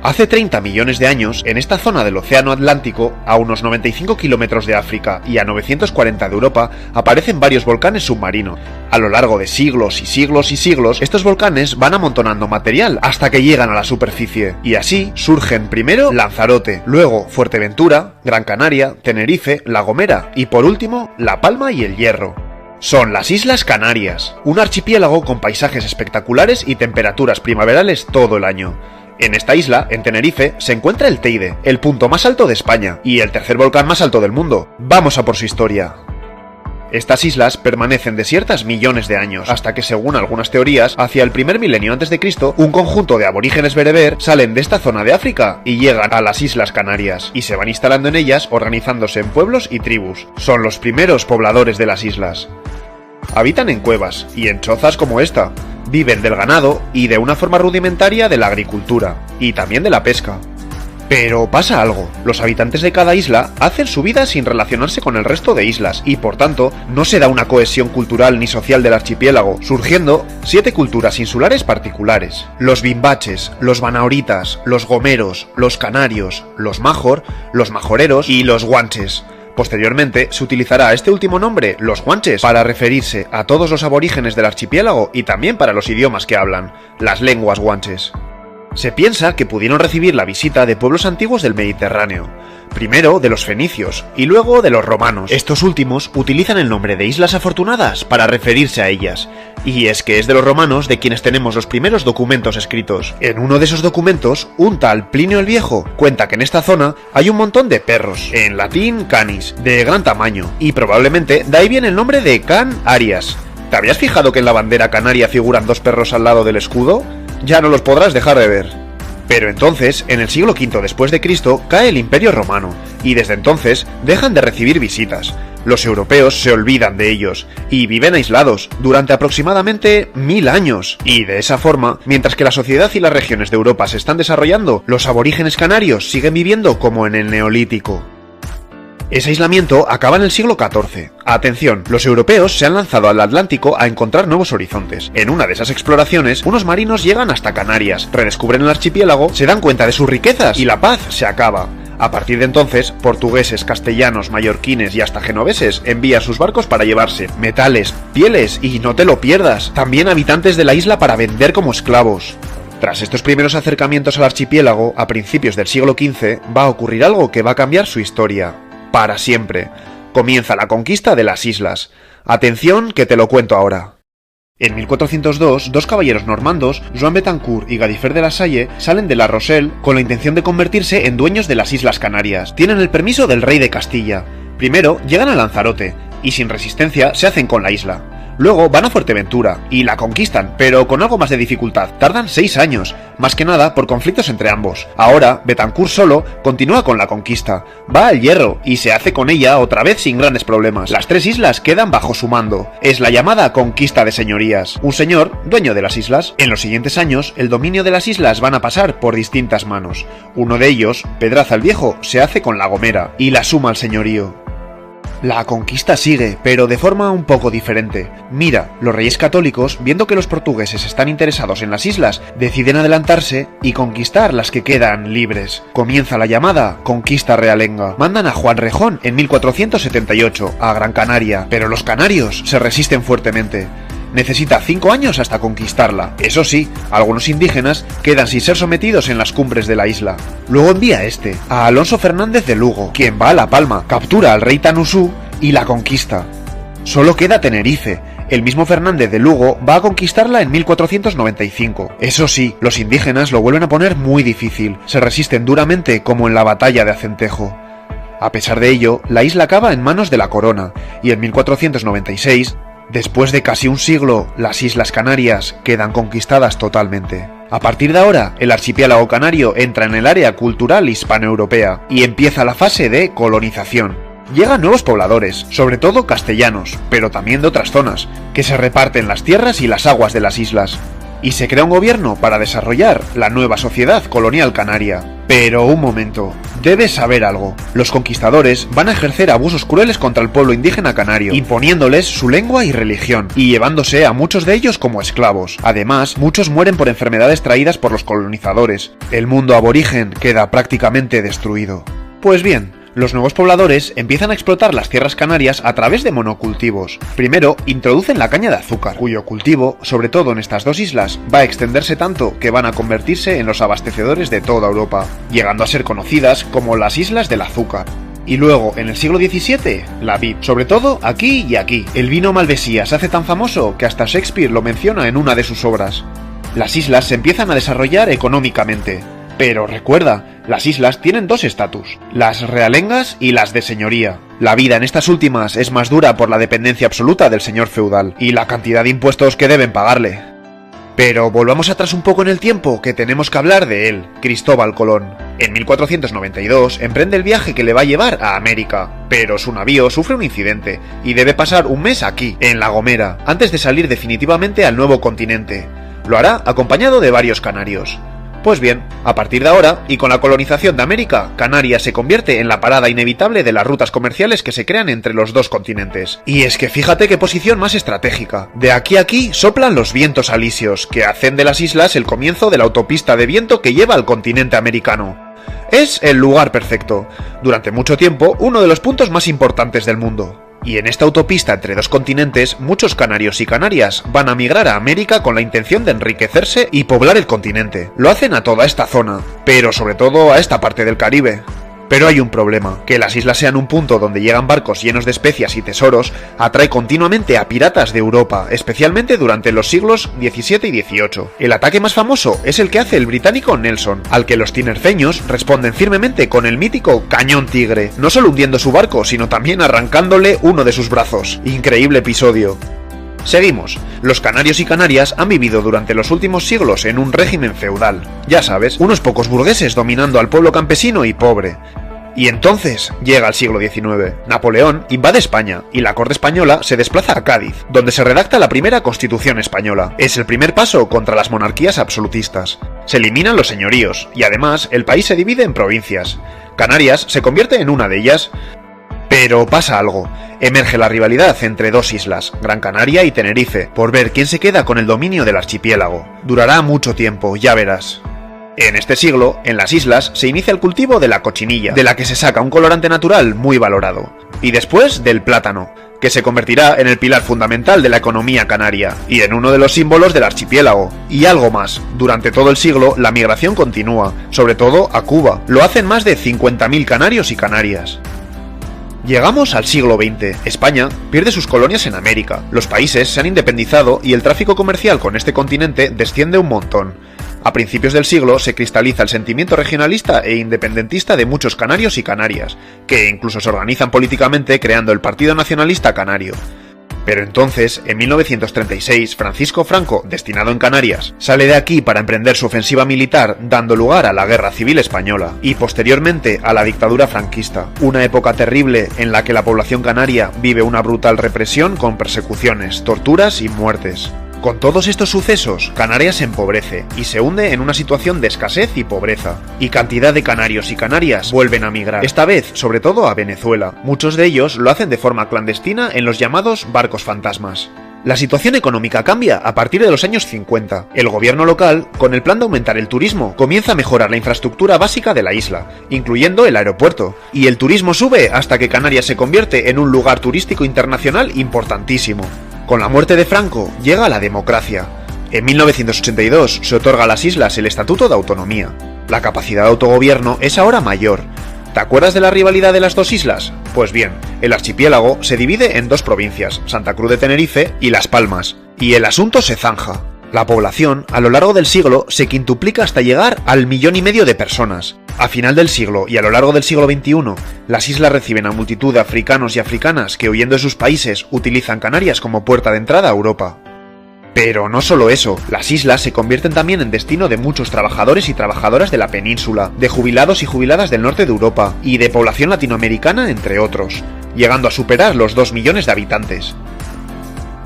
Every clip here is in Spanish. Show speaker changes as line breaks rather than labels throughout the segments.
Hace 30 millones de años, en esta zona del Océano Atlántico, a unos 95 kilómetros de África y a 940 de Europa, aparecen varios volcanes submarinos. A lo largo de siglos y siglos y siglos, estos volcanes van amontonando material hasta que llegan a la superficie. Y así surgen primero Lanzarote, luego Fuerteventura, Gran Canaria, Tenerife, La Gomera y por último, La Palma y El Hierro. Son las Islas Canarias, un archipiélago con paisajes espectaculares y temperaturas primaverales todo el año. En esta isla, en Tenerife, se encuentra el Teide, el punto más alto de España y el tercer volcán más alto del mundo. Vamos a por su historia. Estas islas permanecen desiertas millones de años, hasta que según algunas teorías, hacia el primer milenio a.C., un conjunto de aborígenes bereber salen de esta zona de África y llegan a las Islas Canarias, y se van instalando en ellas organizándose en pueblos y tribus. Son los primeros pobladores de las islas. Habitan en cuevas y en chozas como esta. Viven del ganado y de una forma rudimentaria de la agricultura, y también de la pesca. Pero pasa algo, los habitantes de cada isla hacen su vida sin relacionarse con el resto de islas, y por tanto no se da una cohesión cultural ni social del archipiélago, surgiendo 7 culturas insulares particulares. Los bimbaches, los banaoritas, los gomeros, los canarios, los major, los majoreros y los guanches. Posteriormente se utilizará este último nombre, los guanches, para referirse a todos los aborígenes del archipiélago y también para los idiomas que hablan, las lenguas guanches. Se piensa que pudieron recibir la visita de pueblos antiguos del Mediterráneo, primero de los fenicios y luego de los romanos. Estos últimos utilizan el nombre de Islas Afortunadas para referirse a ellas, y es que es de los romanos de quienes tenemos los primeros documentos escritos. En uno de esos documentos, un tal Plinio el Viejo cuenta que en esta zona hay un montón de perros, en latín canis, de gran tamaño, y probablemente de ahí viene el nombre de Can Arias. ¿Te habías fijado que en la bandera canaria figuran 2 perros al lado del escudo? Ya no los podrás dejar de ver. Pero entonces, en el siglo V después de Cristo, cae el Imperio Romano, y desde entonces dejan de recibir visitas. Los europeos se olvidan de ellos, y viven aislados, durante aproximadamente 1000 años. Y de esa forma, mientras que la sociedad y las regiones de Europa se están desarrollando, los aborígenes canarios siguen viviendo como en el Neolítico. Ese aislamiento acaba en el siglo XIV. Atención, los europeos se han lanzado al Atlántico a encontrar nuevos horizontes. En una de esas exploraciones, unos marinos llegan hasta Canarias, redescubren el archipiélago, se dan cuenta de sus riquezas y la paz se acaba. A partir de entonces, portugueses, castellanos, mallorquines y hasta genoveses envían sus barcos para llevarse metales, pieles y no te lo pierdas, también habitantes de la isla para vender como esclavos. Tras estos primeros acercamientos al archipiélago, a principios del siglo XV, va a ocurrir algo que va a cambiar su historia. Para siempre. Comienza la conquista de las islas. Atención, que te lo cuento ahora. En 1402, 2 caballeros normandos, Joan Betancourt y Gadifer de la Salle, salen de La Rochelle con la intención de convertirse en dueños de las Islas Canarias. Tienen el permiso del rey de Castilla. Primero llegan a Lanzarote, y sin resistencia se hacen con la isla. Luego van a Fuerteventura, y la conquistan, pero con algo más de dificultad. Tardan 6 años, más que nada por conflictos entre ambos. Ahora, Betancourt solo continúa con la conquista. Va al Hierro, y se hace con ella otra vez sin grandes problemas. Las 3 islas quedan bajo su mando. Es la llamada conquista de señorías. Un señor, dueño de las islas. En los siguientes años, el dominio de las islas van a pasar por distintas manos. Uno de ellos, Pedraza el Viejo, se hace con La Gomera, y la suma al señorío. La conquista sigue, pero de forma un poco diferente. Mira, los reyes católicos, viendo que los portugueses están interesados en las islas, deciden adelantarse y conquistar las que quedan libres. Comienza la llamada conquista realenga. Mandan a Juan Rejón en 1478 a Gran Canaria, pero los canarios se resisten fuertemente. Necesita 5 años hasta conquistarla. Eso sí, algunos indígenas quedan sin ser sometidos en las cumbres de la isla. Luego envía a Alonso Fernández de Lugo, quien va a La Palma, captura al rey Tanusú y la conquista. Solo queda Tenerife. El mismo Fernández de Lugo va a conquistarla en 1495. Eso sí, los indígenas lo vuelven a poner muy difícil. Se resisten duramente como en la batalla de Acentejo. A pesar de ello, la isla acaba en manos de la corona, y en 1496... después de casi un siglo, las Islas Canarias quedan conquistadas totalmente. A partir de ahora, el archipiélago canario entra en el área cultural hispanoeuropea y empieza la fase de colonización. Llegan nuevos pobladores, sobre todo castellanos, pero también de otras zonas, que se reparten las tierras y las aguas de las islas. Y se crea un gobierno para desarrollar la nueva sociedad colonial canaria. Pero un momento, Debes saber algo. Los conquistadores van a ejercer abusos crueles contra el pueblo indígena canario, imponiéndoles su lengua y religión, y llevándose a muchos de ellos como esclavos. Además, muchos mueren por enfermedades traídas por los colonizadores. El mundo aborigen queda prácticamente destruido. Pues bien, los nuevos pobladores empiezan a explotar las tierras canarias a través de monocultivos. Primero, introducen la caña de azúcar, cuyo cultivo, sobre todo en estas dos islas, va a extenderse tanto que van a convertirse en los abastecedores de toda Europa, llegando a ser conocidas como las Islas del Azúcar. Y luego, en el siglo XVII, la vid, sobre todo aquí y aquí. El vino malvesía se hace tan famoso que hasta Shakespeare lo menciona en una de sus obras. Las islas se empiezan a desarrollar económicamente. Pero recuerda, las islas tienen dos estatus, las realengas y las de señoría. La vida en estas últimas es más dura por la dependencia absoluta del señor feudal y la cantidad de impuestos que deben pagarle. Pero volvamos atrás un poco en el tiempo, que tenemos que hablar de él, Cristóbal Colón. En 1492 emprende el viaje que le va a llevar a América, pero su navío sufre un incidente y debe pasar un mes aquí, en La Gomera, antes de salir definitivamente al nuevo continente. Lo hará acompañado de varios canarios. Pues bien, a partir de ahora, y con la colonización de América, Canarias se convierte en la parada inevitable de las rutas comerciales que se crean entre los dos continentes. Y es que fíjate qué posición más estratégica. De aquí a aquí soplan los vientos alisios, que hacen de las islas el comienzo de la autopista de viento que lleva al continente americano. Es el lugar perfecto. Durante mucho tiempo, uno de los puntos más importantes del mundo. Y en esta autopista entre dos continentes, muchos canarios y canarias van a migrar a América con la intención de enriquecerse y poblar el continente. Lo hacen a toda esta zona, pero sobre todo a esta parte del Caribe. Pero hay un problema, que las islas sean un punto donde llegan barcos llenos de especias y tesoros, atrae continuamente a piratas de Europa, especialmente durante los siglos XVII y XVIII. El ataque más famoso es el que hace el británico Nelson, al que los tinerfeños responden firmemente con el mítico Cañón Tigre, no solo hundiendo su barco, sino también arrancándole uno de sus brazos. Increíble episodio. Seguimos. Los canarios y canarias han vivido durante los últimos siglos en un régimen feudal. Ya sabes, unos pocos burgueses dominando al pueblo campesino y pobre. Y entonces llega el siglo XIX. Napoleón invade España y la corte española se desplaza a Cádiz, donde se redacta la primera Constitución española. Es el primer paso contra las monarquías absolutistas. Se eliminan los señoríos y además el país se divide en provincias. Canarias se convierte en una de ellas. Pero pasa algo. Emerge la rivalidad entre dos islas, Gran Canaria y Tenerife, por ver quién se queda con el dominio del archipiélago. Durará mucho tiempo, ya verás. En este siglo, en las islas, se inicia el cultivo de la cochinilla, de la que se saca un colorante natural muy valorado. Y después del plátano, que se convertirá en el pilar fundamental de la economía canaria, y en uno de los símbolos del archipiélago. Y algo más, durante todo el siglo la migración continúa, sobre todo a Cuba. Lo hacen más de 50.000 canarios y canarias. Llegamos al siglo XX. España pierde sus colonias en América, los países se han independizado y el tráfico comercial con este continente desciende un montón. A principios del siglo se cristaliza el sentimiento regionalista e independentista de muchos canarios y canarias, que incluso se organizan políticamente creando el Partido Nacionalista Canario. Pero entonces, en 1936, Francisco Franco, destinado en Canarias, sale de aquí para emprender su ofensiva militar, dando lugar a la Guerra Civil Española, y posteriormente a la dictadura franquista, una época terrible en la que la población canaria vive una brutal represión con persecuciones, torturas y muertes. Con todos estos sucesos, Canarias se empobrece y se hunde en una situación de escasez y pobreza, y cantidad de canarios y canarias vuelven a migrar, esta vez sobre todo a Venezuela. Muchos de ellos lo hacen de forma clandestina en los llamados barcos fantasmas. La situación económica cambia a partir de los años 50. El gobierno local, con el plan de aumentar el turismo, comienza a mejorar la infraestructura básica de la isla, incluyendo el aeropuerto, y el turismo sube hasta que Canarias se convierte en un lugar turístico internacional importantísimo. Con la muerte de Franco llega la democracia. En 1982 se otorga a las islas el Estatuto de Autonomía. La capacidad de autogobierno es ahora mayor. ¿Te acuerdas de la rivalidad de las dos islas? Pues bien, el archipiélago se divide en dos provincias, Santa Cruz de Tenerife y Las Palmas, y el asunto se zanja. La población, a lo largo del siglo, se quintuplica hasta llegar al 1,5 millones de personas. A final del siglo y a lo largo del siglo XXI, las islas reciben a multitud de africanos y africanas que, huyendo de sus países, utilizan Canarias como puerta de entrada a Europa. Pero no solo eso, las islas se convierten también en destino de muchos trabajadores y trabajadoras de la península, de jubilados y jubiladas del norte de Europa, y de población latinoamericana, entre otros, llegando a superar los 2 millones de habitantes.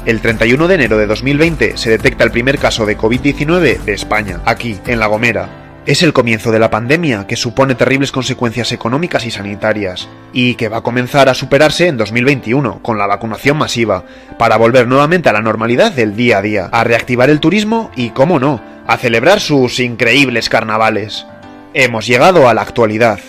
El 31 de enero de 2020 se detecta el primer caso de COVID-19 de España, aquí, en La Gomera. Es el comienzo de la pandemia, que supone terribles consecuencias económicas y sanitarias, y que va a comenzar a superarse en 2021, con la vacunación masiva, para volver nuevamente a la normalidad del día a día, a reactivar el turismo y, cómo no, a celebrar sus increíbles carnavales. Hemos llegado a la actualidad.